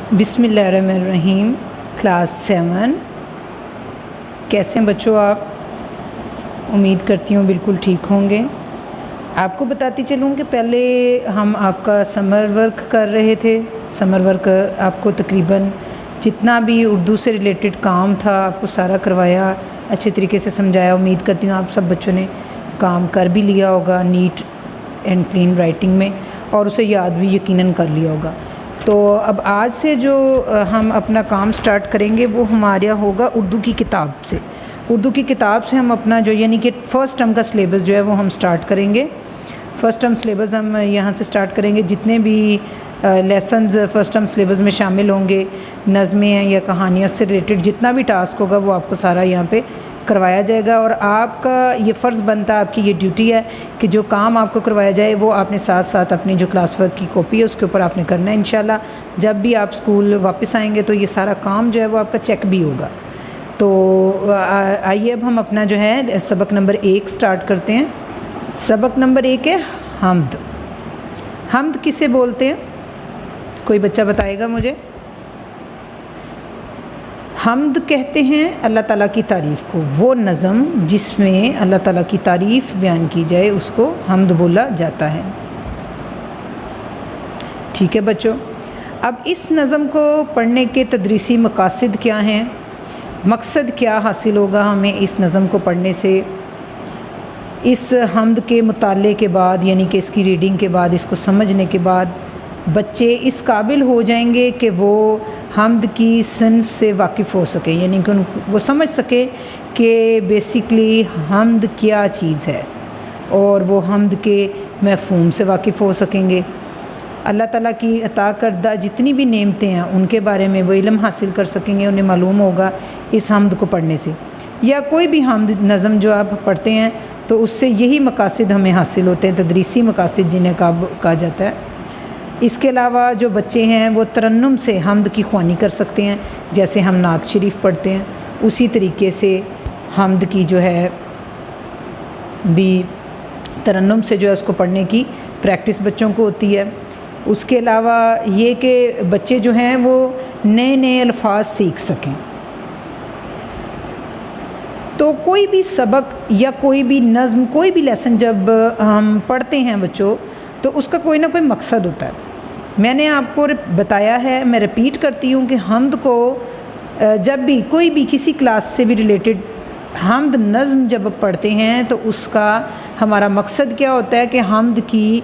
بسم اللہ الرحمن الرحیم۔ کلاس 7 کیسے ہیں بچوں آپ؟ امید کرتی ہوں بالکل ٹھیک ہوں گے۔ آپ کو بتاتی چلوں کہ پہلے ہم آپ کا سمر ورک کر رہے تھے۔ سمر ورک آپ کو تقریباً جتنا بھی اردو سے ریلیٹڈ کام تھا آپ کو سارا کروایا، اچھے طریقے سے سمجھایا۔ امید کرتی ہوں آپ سب بچوں نے کام کر بھی لیا ہوگا نیٹ اینڈ کلین رائٹنگ میں، اور اسے یاد بھی یقیناً کر لیا ہوگا۔ تو اب آج سے جو ہم اپنا کام سٹارٹ کریں گے وہ ہمارا ہوگا اردو کی کتاب سے۔ اردو کی کتاب سے ہم اپنا جو یعنی کہ فرسٹ ٹرم کا سلیبس جو ہے وہ ہم سٹارٹ کریں گے۔ فرسٹ ٹرم سلیبس ہم یہاں سے سٹارٹ کریں گے۔ جتنے بھی لیسنز فرسٹ ٹرم سلیبس میں شامل ہوں گے، نظمیں ہیں یا کہانیاں، اس سے ریلیٹڈ جتنا بھی ٹاسک ہوگا وہ آپ کو سارا یہاں پہ کروایا جائے گا۔ اور آپ کا یہ فرض بنتا ہے، آپ کی یہ ڈیوٹی ہے کہ جو کام آپ کو کروایا جائے وہ آپ نے ساتھ ساتھ اپنی جو کلاس ورک کی کاپی ہے اس کے اوپر آپ نے کرنا ہے۔ انشاءاللہ جب بھی آپ اسکول واپس آئیں گے تو یہ سارا کام جو ہے وہ آپ کا چیک بھی ہوگا۔ تو آئیے اب ہم اپنا جو ہے سبق نمبر 1 سٹارٹ کرتے ہیں۔ سبق نمبر 1 ہے حمد۔ حمد کسے بولتے ہیں؟ کوئی بچہ بتائے گا مجھے؟ حمد کہتے ہیں اللہ تعالیٰ کی تعریف کو۔ وہ نظم جس میں اللہ تعالیٰ کی تعریف بیان کی جائے اس کو حمد بولا جاتا ہے۔ ٹھیک ہے بچوں، اب اس نظم کو پڑھنے کے تدریسی مقاصد کیا ہیں؟ مقصد کیا حاصل ہوگا ہمیں اس نظم کو پڑھنے سے؟ اس حمد کے مطالعے کے بعد یعنی کہ اس کی ریڈنگ کے بعد، اس کو سمجھنے کے بعد بچے اس قابل ہو جائیں گے کہ وہ حمد کی صنف سے واقف ہو سکیں، یعنی کہ وہ سمجھ سکے کہ بیسیکلی حمد کیا چیز ہے، اور وہ حمد کے مفہوم سے واقف ہو سکیں گے۔ اللہ تعالیٰ کی عطا کردہ جتنی بھی نعمتیں ہیں ان کے بارے میں وہ علم حاصل کر سکیں گے، انہیں معلوم ہوگا اس حمد کو پڑھنے سے۔ یا کوئی بھی حمد نظم جو آپ پڑھتے ہیں تو اس سے یہی مقاصد ہمیں حاصل ہوتے ہیں، تدریسی مقاصد جنہیں کہا جاتا ہے۔ اس کے علاوہ جو بچے ہیں وہ ترنم سے حمد کی خوانی کر سکتے ہیں، جیسے ہم نعت شریف پڑھتے ہیں اسی طریقے سے حمد کی جو ہے بھی ترنم سے جو ہے اس کو پڑھنے کی پریکٹس بچوں کو ہوتی ہے۔ اس کے علاوہ یہ کہ بچے جو ہیں وہ نئے نئے الفاظ سیکھ سکیں۔ تو کوئی بھی سبق یا کوئی بھی نظم، کوئی بھی لیسن جب ہم پڑھتے ہیں بچوں تو اس کا کوئی نہ کوئی مقصد ہوتا ہے۔ میں نے آپ کو بتایا ہے، میں ریپیٹ کرتی ہوں کہ حمد کو جب بھی کوئی بھی کسی کلاس سے بھی ریلیٹڈ حمد نظم جب پڑھتے ہیں تو اس کا ہمارا مقصد کیا ہوتا ہے کہ حمد کی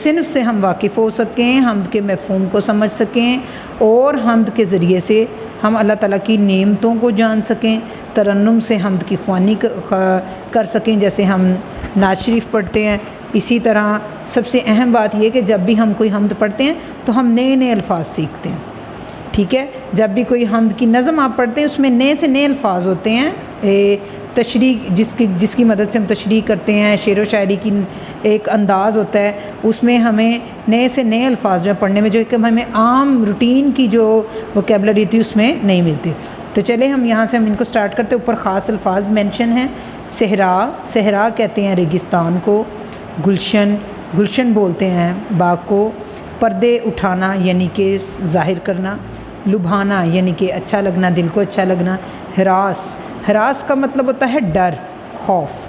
صنف سے ہم واقف ہو سکیں، حمد کے مفہوم کو سمجھ سکیں، اور حمد کے ذریعے سے ہم اللہ تعالیٰ کی نعمتوں کو جان سکیں، ترنم سے حمد کی خوانی کر سکیں جیسے ہم نعت شریف پڑھتے ہیں۔ اسی طرح سب سے اہم بات یہ کہ جب بھی ہم کوئی حمد پڑھتے ہیں تو ہم نئے نئے الفاظ سیکھتے ہیں۔ ٹھیک ہے، جب بھی کوئی حمد کی نظم آپ پڑھتے ہیں اس میں نئے سے نئے الفاظ ہوتے ہیں، تشریح جس کی مدد سے ہم تشریح کرتے ہیں، شعر و شاعری کی ایک انداز ہوتا ہے، اس میں ہمیں نئے سے نئے الفاظ جو ہیں پڑھنے میں جو کہ ہمیں عام روٹین کی جو ووکیبلری تھی اس میں نہیں ملتی۔ تو چلے ہم یہاں سے ہم ان کو سٹارٹ کرتے ہیں۔ اوپر خاص الفاظ مینشن ہیں۔ صحرا، صحرا کہتے ہیں ریگستان کو۔ گلشن، گلشن بولتے ہیں باغ کو۔ پردے اٹھانا یعنی کہ ظاہر کرنا۔ لبھانا یعنی کہ اچھا لگنا، دل کو اچھا لگنا۔ ہراس، ہراس کا مطلب ہوتا ہے ڈر، خوف۔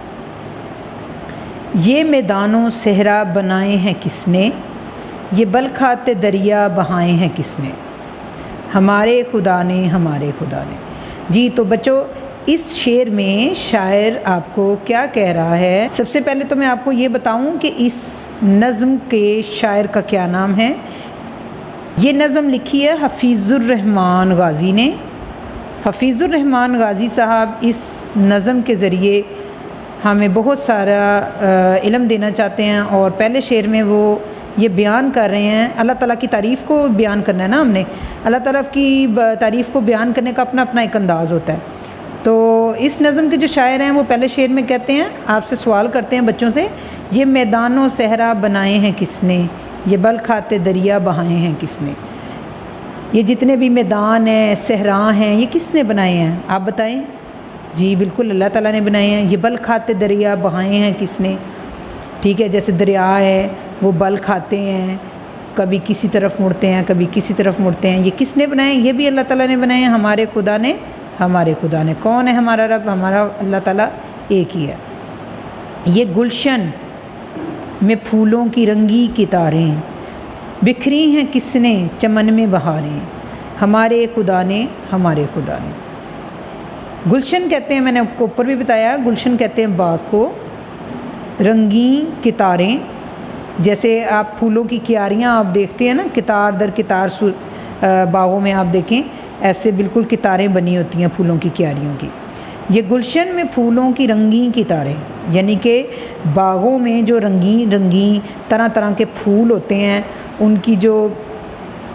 یہ میدانوں صحرا بنائے ہیں کس نے، یہ بلکھاتے دریا بہائے ہیں کس نے، ہمارے خدا نے، ہمارے خدا نے۔ جی تو بچوں اس شعر میں شاعر آپ کو کیا کہہ رہا ہے؟ سب سے پہلے تو میں آپ کو یہ بتاؤں کہ اس نظم کے شاعر کا کیا نام ہے۔ یہ نظم لکھی ہے حفیظ الرحمن غازی نے۔ حفیظ الرحمن غازی صاحب اس نظم کے ذریعے ہمیں بہت سارا علم دینا چاہتے ہیں، اور پہلے شعر میں وہ یہ بیان کر رہے ہیں، اللہ تعالیٰ کی تعریف کو بیان کرنا ہے نا ہم نے، اللہ تعالیٰ کی تعریف کو بیان کرنے کا اپنا اپنا ایک انداز ہوتا ہے۔ تو اس نظم کے جو شاعر ہیں وہ پہلے شعر میں کہتے ہیں، آپ سے سوال کرتے ہیں بچوں سے، یہ میدانوں صحرا بنائے ہیں کس نے، یہ بل کھاتے دریا بہائے ہیں کس نے۔ یہ جتنے بھی میدان ہیں، صحرا ہیں، یہ کس نے بنائے ہیں آپ بتائیں؟ جی بالکل اللہ تعالیٰ نے بنائے ہیں۔ یہ بل کھاتے دریا بہائے ہیں کس نے؟ ٹھیک ہے، جیسے دریا ہے وہ بل کھاتے ہیں، کبھی کسی طرف مڑتے ہیں کبھی کسی طرف مڑتے ہیں. یہ کس نے بنائے؟ یہ بھی اللہ تعالیٰ نے بنائے ہیں. ہمارے خدا نے. کون ہے ہمارا رب؟ ہمارا اللہ تعالیٰ ایک ہی ہے. یہ گلشن میں پھولوں کی رنگی کتاریں بکھری ہیں کس نے چمن میں بہاریں. ہمارے خدا نے. گلشن کہتے ہیں، میں نے آپ کو اوپر بھی بتایا، گلشن کہتے ہیں باغ کو. رنگین کتاریں، جیسے آپ پھولوں کی کیاریاں آپ دیکھتے ہیں نا، کتار در کتار باغوں میں آپ دیکھیں ایسے بالکل کتاریں بنی ہوتی ہیں پھولوں کی کیاریوں کی. یہ گلشن میں پھولوں کی رنگین کتاریں، یعنی کہ باغوں میں جو رنگین طرح طرح کے پھول ہوتے ہیں، ان کی جو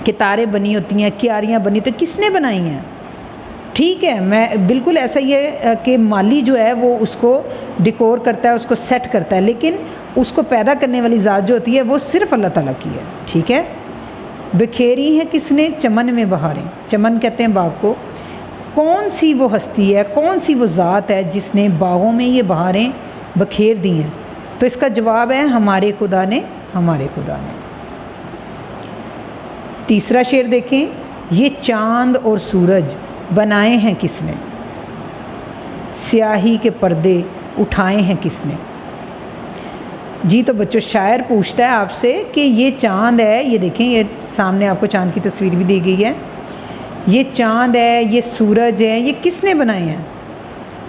کتاریں بنی ہوتی ہیں، کیاریاں بنی، تو کس نے بنائی ہیں؟ ٹھیک ہے، میں بالکل ایسا ہی ہے کہ مالی جو ہے وہ اس کو ڈیکور کرتا ہے، اس کو سیٹ کرتا ہے، لیکن اس کو پیدا کرنے والی ذات جو ہوتی ہے وہ صرف اللہ تعالیٰ کی ہے. ٹھیک ہے. بکھیری ہیں کس نے چمن میں بہاریں. چمن کہتے ہیں باغ کو. کون سی وہ ہستی ہے، کون سی وہ ذات ہے جس نے باغوں میں یہ بہاریں بکھیر دی ہیں؟ تو اس کا جواب ہے ہمارے خدا نے. تیسرا شعر دیکھیں. یہ چاند اور سورج بنائے ہیں کس نے؟ سیاہی کے پردے اٹھائے ہیں کس نے؟ جی تو بچوں، شاعر پوچھتا ہے آپ سے کہ یہ چاند ہے، یہ دیکھیں، یہ سامنے آپ کو چاند کی تصویر بھی دی گئی ہے. یہ چاند ہے، یہ سورج ہے، یہ کس نے بنائے ہیں؟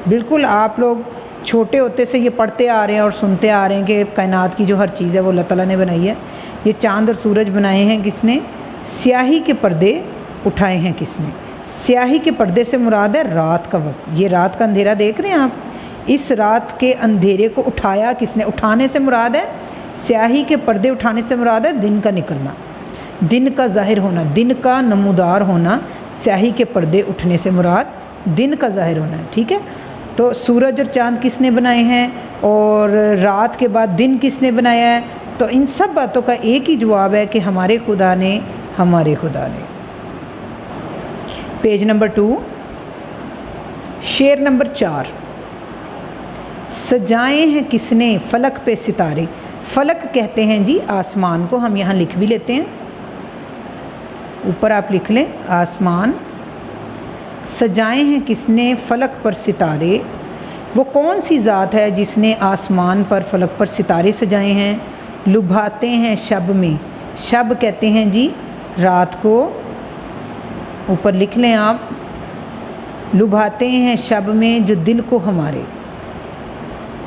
بالکل آپ لوگ چھوٹے ہوتے سے یہ پڑھتے آ رہے ہیں اور سنتے آ رہے ہیں کہ کائنات کی جو ہر چیز ہے وہ اللہ تعالیٰ نے بنائی ہے. یہ چاند اور سورج بنائے ہیں کس نے؟ سیاہی کے پردے اٹھائے ہیں کس نے؟ سیاہی کے پردے سے مراد ہے رات کا وقت. یہ رات کا اندھیرا دیکھ رہے ہیں آپ، اس رات کے اندھیرے کو اٹھایا کس نے؟ اٹھانے سے مراد ہے، سیاہی کے پردے اٹھانے سے مراد ہے دن کا نکلنا، دن کا ظاہر ہونا، دن کا نمودار ہونا. سیاہی کے پردے اٹھنے سے مراد دن کا ظاہر ہونا ہے. ٹھیک ہے. تو سورج اور چاند کس نے بنائے ہیں اور رات کے بعد دن کس نے بنایا ہے؟ تو ان سب باتوں کا ایک ہی جواب ہے کہ ہمارے خدا نے. پیج نمبر 2، شعر نمبر 4. سجائے ہیں کس نے فلک پہ ستارے. فلک کہتے ہیں جی آسمان کو. ہم یہاں لکھ بھی لیتے ہیں، اوپر آپ لکھ لیں آسمان. سجائے ہیں کس نے فلک پر ستارے. وہ کون سی ذات ہے جس نے آسمان پر فلک پر ستارے سجائے ہیں؟ لبھاتے ہیں شب میں. شب کہتے ہیں جی رات کو. اوپر لکھ لیں آپ، لبھاتے ہیں شب میں جو دل کو ہمارے.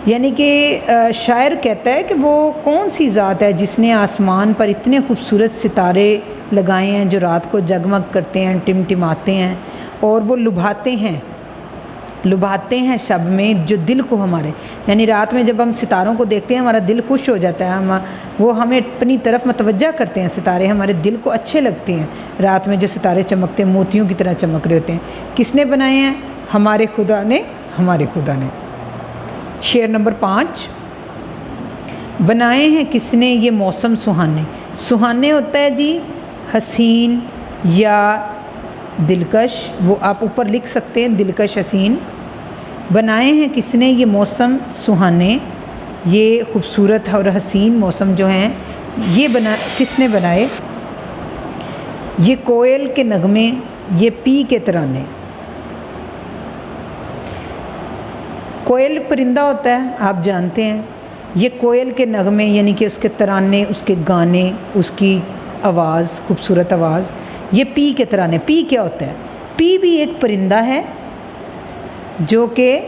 یعنی کہ شاعر کہتا ہے کہ وہ کون سی ذات ہے جس نے آسمان پر اتنے خوبصورت ستارے لگائے ہیں جو رات کو جگمگ کرتے ہیں، ٹمٹماتے ہیں، اور وہ لبھاتے ہیں شب میں جو دل کو ہمارے. یعنی رات میں جب ہم ستاروں کو دیکھتے ہیں ہمارا دل خوش ہو جاتا ہے، وہ ہمیں اپنی طرف متوجہ کرتے ہیں. ستارے ہمارے دل کو اچھے لگتے ہیں. رات میں جو ستارے چمکتے ہیں موتیوں کی طرح چمک رہے ہوتے ہیں. کس نے بنائے ہیں؟ ہمارے خدا نے. شعر نمبر 5. بنائے ہیں کس نے یہ موسم سہانے. سہانے ہوتا ہے جی حسین یا دلکش، وہ آپ اوپر لکھ سکتے ہیں دلکش حسین. بنائے ہیں کس نے یہ موسم سہانے. یہ خوبصورت اور حسین موسم جو ہیں یہ کس نے بنائے؟ یہ کوئل کے نغمے، یہ پی کے ترانے. کوئل پرندہ ہوتا ہے آپ جانتے ہیں. یہ کوئل کے نغمے یعنی کہ اس کے ترانے، اس کے گانے، اس کی آواز، خوبصورت آواز. یہ پی کے ترانے. پی کیا ہوتا ہے؟ پی بھی ایک پرندہ ہے جو کہ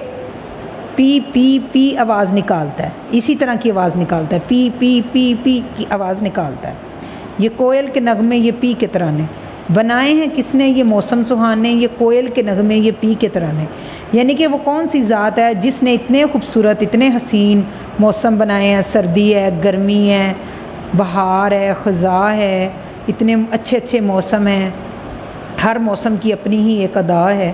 پی پی پی آواز نکالتا ہے، اسی طرح کی آواز نکالتا ہے، پی پی پی پی کی آواز نکالتا ہے. یہ کوئل کے نغمے، یہ پی کے ترانے. بنائے ہیں کس نے یہ موسم سہانے. یہ کوئل کے نغمے، یہ پی کے ترانے. یعنی کہ وہ کون سی ذات ہے جس نے اتنے خوبصورت، اتنے حسین موسم بنائے ہیں. سردی ہے، گرمی ہے، بہار ہے، خزاں ہے، اتنے اچھے موسم ہیں. ہر موسم کی اپنی ہی ایک ادا ہے.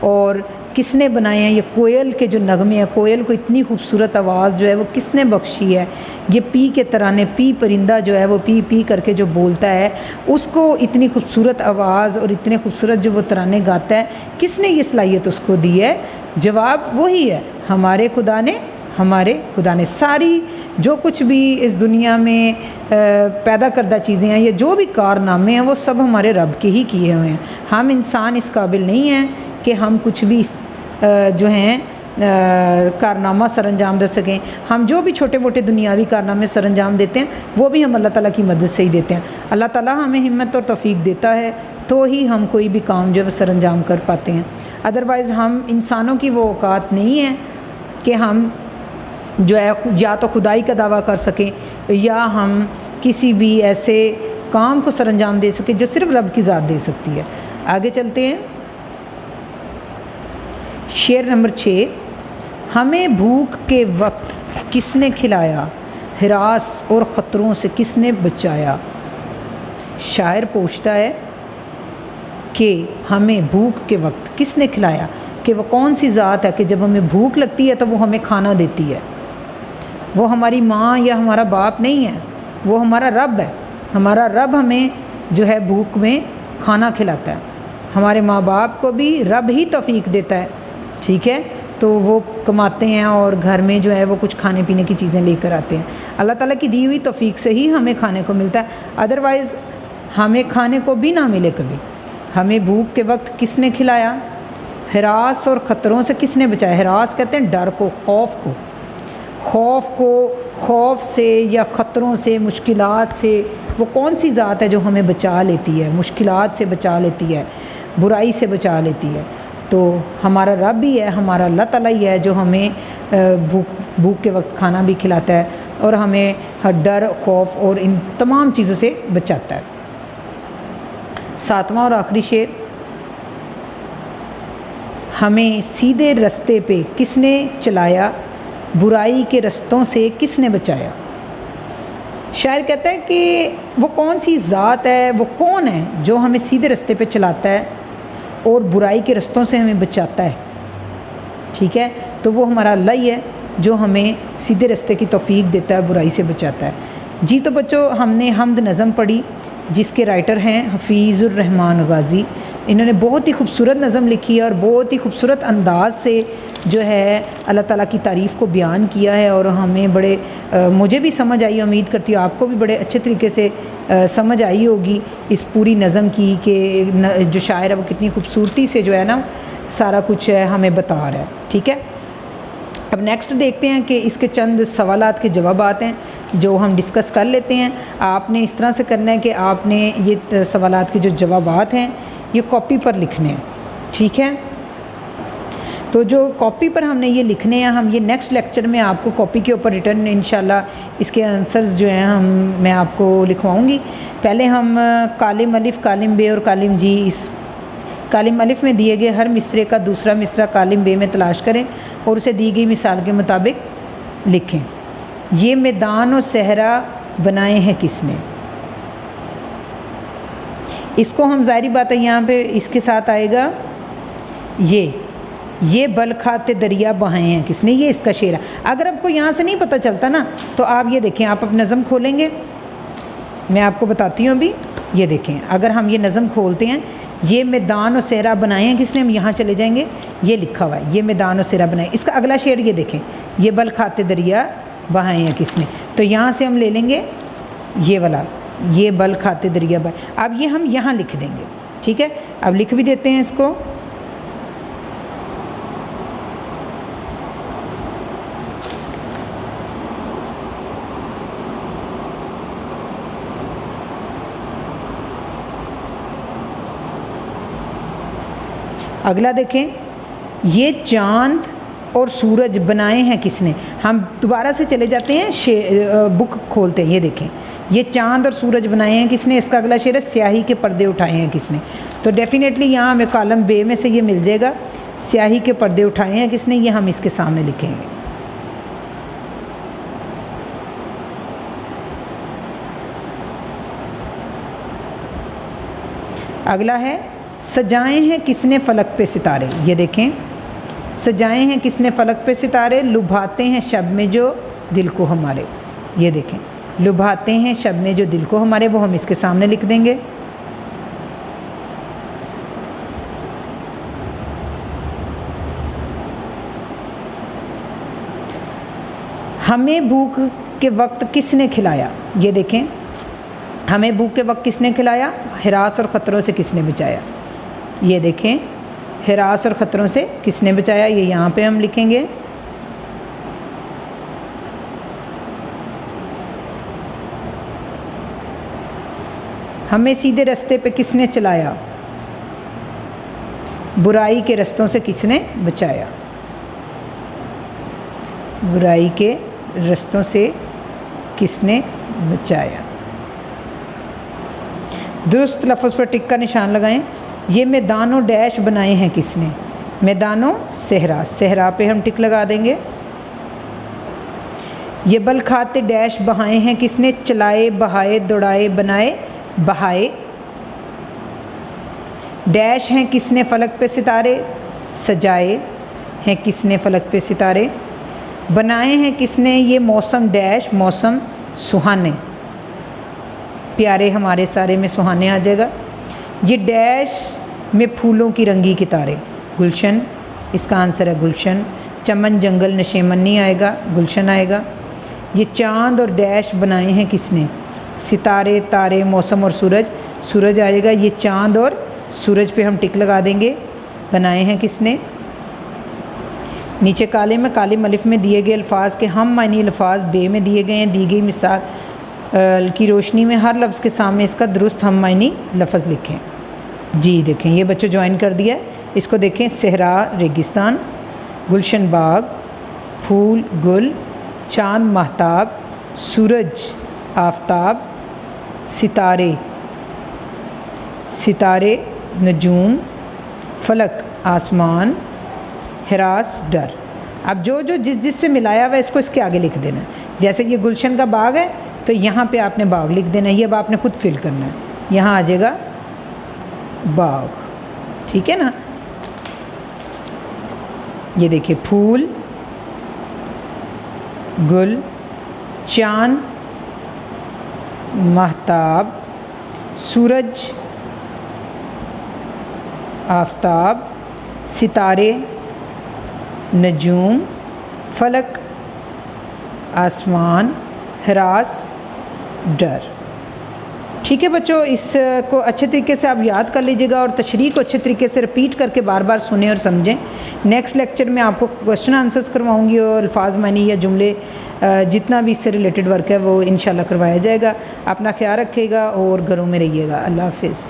اور کس نے بنائے ہیں؟ یہ کوئل کے جو نغمے ہیں، کوئل کو اتنی خوبصورت آواز جو ہے وہ کس نے بخشی ہے؟ یہ پی کے ترانے. پی پرندہ جو ہے وہ پی پی کر کے جو بولتا ہے، اس کو اتنی خوبصورت آواز اور اتنے خوبصورت جو وہ ترانے گاتا ہے، کس نے یہ صلاحیت اس کو دی ہے؟ جواب وہی ہے، ہمارے خدا نے. ہمارے خدا نے. ساری جو کچھ بھی اس دنیا میں پیدا کردہ چیزیں ہیں یا جو بھی کارنامے ہیں وہ سب ہمارے رب کے ہی کیے ہوئے ہیں. ہم انسان اس قابل نہیں ہیں کہ ہم کچھ بھی جو ہیں کارنامہ سر انجام دے سکیں. ہم جو بھی چھوٹے موٹے دنیاوی کارنامے سر انجام دیتے ہیں وہ بھی ہم اللہ تعالیٰ کی مدد سے ہی دیتے ہیں. اللہ تعالیٰ ہمیں ہمت اور توفیق دیتا ہے تو ہی ہم کوئی بھی کام جو ہے سر انجام کر پاتے ہیں. ادروائز ہم انسانوں کی وہ اوقات نہیں ہیں کہ ہم جو ہے یا تو خدائی کا دعویٰ کر سکیں یا ہم کسی بھی ایسے کام کو سر انجام دے سکیں جو صرف رب کی ذات دے سکتی ہے. آگے چلتے ہیں. شعر نمبر 6. ہمیں بھوک کے وقت کس نے کھلایا، ہراس اور خطروں سے کس نے بچایا. شاعر پوچھتا ہے کہ ہمیں بھوک کے وقت کس نے کھلایا، کہ وہ کون سی ذات ہے کہ جب ہمیں بھوک لگتی ہے تو وہ ہمیں کھانا دیتی ہے. وہ ہماری ماں یا ہمارا باپ نہیں ہے، وہ ہمارا رب ہے. ہمارا رب ہمیں جو ہے بھوک میں کھانا کھلاتا ہے. ہمارے ماں باپ کو بھی رب ہی توفیق دیتا ہے، ٹھیک ہے، تو وہ کماتے ہیں اور گھر میں جو ہے وہ کچھ کھانے پینے کی چیزیں لے کر آتے ہیں. اللہ تعالیٰ کی دی ہوئی توفیق سے ہی ہمیں کھانے کو ملتا ہے. ادروائز ہمیں کھانے کو بھی نہ ملے کبھی. ہمیں بھوک کے وقت کس نے کھلایا، ہراس اور خطروں سے کس نے بچایا. ہراس کہتے ہیں ڈر کو، خوف کو، خوف سے یا خطروں سے، مشکلات سے. وہ کون سی ذات ہے جو ہمیں بچا لیتی ہے، مشکلات سے بچا لیتی ہے، برائی سے بچا لیتی ہے. تو ہمارا رب ہی ہے، ہمارا اللہ تعالیٰ ہی ہے جو ہمیں بھوک کے وقت کھانا بھی کھلاتا ہے اور ہمیں ہر ڈر، خوف اور ان تمام چیزوں سے بچاتا ہے. 7واں اور آخری شعر. ہمیں سیدھے رستے پہ کس نے چلایا، برائی کے رستوں سے کس نے بچایا. شاعر کہتا ہے کہ وہ کون سی ذات ہے، وہ کون ہے جو ہمیں سیدھے رستے پہ چلاتا ہے اور برائی کے رستوں سے ہمیں بچاتا ہے. ٹھیک ہے، تو وہ ہمارا اللہ ہی ہے جو ہمیں سیدھے رستے کی توفیق دیتا ہے، برائی سے بچاتا ہے. جی تو بچوں، ہم نے حمد نظم پڑھی جس کے رائٹر ہیں حفیظ الرحمن غازی. انہوں نے بہت ہی خوبصورت نظم لکھی ہے اور بہت ہی خوبصورت انداز سے جو ہے اللہ تعالیٰ کی تعریف کو بیان کیا ہے اور ہمیں بڑے مجھے بھی سمجھ آئی، امید کرتی ہوں آپ کو بھی بڑے اچھے طریقے سے سمجھ آئی ہوگی اس پوری نظم کی کہ جو شاعر ہے وہ کتنی خوبصورتی سے جو ہے نا سارا کچھ ہمیں بتا رہا ہے. ٹھیک ہے، اب نیکسٹ دیکھتے ہیں کہ اس کے چند سوالات کے جوابات ہیں جو ہم ڈسکس کر لیتے ہیں. آپ نے اس طرح سے کرنا ہے کہ آپ نے یہ سوالات کے جو جوابات ہیں یہ کاپی پر لکھنے ہیں. ٹھیک ہے، تو جو کاپی پر ہم نے یہ لکھنے ہیں، ہم یہ نیکسٹ لیکچر میں آپ کو کاپی کے اوپر ریٹرن انشاءاللہ اس کے آنسرز جو ہیں میں آپ کو لکھواؤں گی. پہلے ہم کالم الف، کالم بے اور کالم جی، اس کالم الف میں دیے گئے ہر مصرے کا دوسرا مصرع کالم بے میں تلاش کریں اور اسے دی گئی مثال کے مطابق لکھیں. یہ میدان و صحرا بنائے ہیں کس نے. اس کو ہم ظاہری بات ہے یہاں پہ اس کے ساتھ آئے گا یہ بل کھاتے دریا بہائے ہیں کس نے. یہ اس کا شعر ہے. اگر آپ کو یہاں سے نہیں پتہ چلتا نا تو آپ یہ دیکھیں، آپ اپنی نظم کھولیں گے، میں آپ کو بتاتی ہوں ابھی. یہ دیکھیں، اگر ہم یہ نظم کھولتے ہیں، یہ میدان و صحرا بنائے ہیں کس نے، ہم یہاں چلے جائیں گے، یہ لکھا ہوا ہے یہ میدان و صحرا بنائے. اس کا اگلا شعر یہ دیکھیں، یہ بل کھاتے دریا بہائے ہیں کس نے. تو یہاں سے ہم لے لیں گے یہ والا، یہ بل کھاتے دریا بہائے. اب یہ ہم یہاں لکھ دیں گے. ٹھیک ہے، اب لکھ بھی دیتے ہیں اس کو. اگلا دیکھیں، یہ چاند اور سورج بنائے ہیں کس نے. ہم دوبارہ سے چلے جاتے ہیں، بک کھولتے ہیں. یہ دیکھیں، یہ چاند اور سورج بنائے ہیں کس نے. اس کا اگلا شعر ہے، سیاہی کے پردے اٹھائے ہیں کس نے. تو ڈیفینیٹلی یہاں ہمیں کالم بے میں سے یہ مل جائے گا، سیاہی کے پردے اٹھائے ہیں کس نے. یہ ہم اس کے سامنے لکھیں گے. اگلا ہے، سجائے ہیں کس نے فلک پہ ستارے. یہ دیکھیں، سجائے ہیں کس نے فلک پہ ستارے، لبھاتے ہیں شب میں جو دل کو ہمارے. یہ دیکھیں، لبھاتے ہیں شب میں جو دل کو ہمارے، وہ ہم اس کے سامنے لکھ دیں گے. ہمیں بھوک کے وقت کس نے کھلایا؟ یہ دیکھیں، ہمیں بھوک کے وقت کس نے کھلایا؟ ہراس اور خطروں سے کس نے بچایا؟ یہ دیکھیں، ہراس اور خطروں سے کس نے بچایا، یہ یہاں پہ ہم لکھیں گے۔ ہمیں سیدھے رستے پہ کس نے چلایا؟ برائی کے رستوں سے کس نے بچایا؟ برائی کے رستوں سے کس نے بچایا؟ درست لفظ پر ٹک کا نشان لگائیں۔ یہ میدان و ڈیش بنائے ہیں کس نے؟ میدان و صحرا، صحرا پہ ہم ٹک لگا دیں گے۔ یہ بل کھاتے ڈیش بہائے ہیں کس نے؟ چلائے، بہائے، دوڑائے، بنائے، بہائے۔ ڈیش ہیں کس نے فلک پہ ستارے؟ سجائے ہیں کس نے فلک پہ ستارے۔ بنائے ہیں کس نے؟ یہ موسم ڈیش، موسم سہانے، پیارے ہمارے سارے میں سہانے آ جائے گا۔ یہ ڈیش میں پھولوں کی رنگی کتارے، گلشن، اس کا آنسر ہے گلشن۔ چمن، جنگل، نشیمن نہیں آئے گا، گلشن آئے گا۔ یہ چاند اور ڈیش بنائے ہیں کس نے؟ ستارے، تارے، موسم اور سورج، سورج آئے گا۔ یہ چاند اور سورج پہ ہم ٹک لگا دیں گے، بنائے ہیں کس نے۔ نیچے کالے میں کالم الف میں دیے گئے الفاظ کے ہم معنی الفاظ بے میں دیے گئے ہیں۔ دی گئی مثال کی روشنی میں ہر لفظ کے سامنے اس کا درست ہم معنی لفظ لکھیں۔ جی دیکھیں، یہ بچوں جوائن کر دیا ہے، اس کو دیکھیں۔ صحرا ریگستان، گلشن باغ، پھول گل، چاند ماہتاب، سورج آفتاب، ستارے ستارے نجوم، فلک آسمان، ہراس ڈر۔ اب جو جس سے ملایا ہوا ہے اس کو اس کے آگے لکھ دینا ہے۔ جیسے یہ گلشن کا باغ ہے تو یہاں پہ آپ نے باغ لکھ دینا ہے، یہ اب آپ نے خود فل کرنا ہے، یہاں آ جائے گا باغ، ٹھیک ہے نا۔ یہ دیکھیے، پھول گل، چاند ماہتاب، سورج آفتاب، ستارے نجوم، فلک آسمان، ہراس ڈر۔ ٹھیک ہے بچوں، اس کو اچھے طریقے سے آپ یاد کر لیجیے گا اور تشریح کو اچھے طریقے سے رپیٹ کر کے بار بار سنیں اور سمجھیں۔ نیکسٹ لیکچر میں آپ کو کوشچن آنسرز کرواؤں گی اور الفاظ معنی یا جملے جتنا بھی اس سے ریلیٹڈ ورک ہے وہ انشاءاللہ کروایا جائے گا۔ اپنا خیال رکھیے گا اور گھروں میں رہیے گا۔ اللہ حافظ۔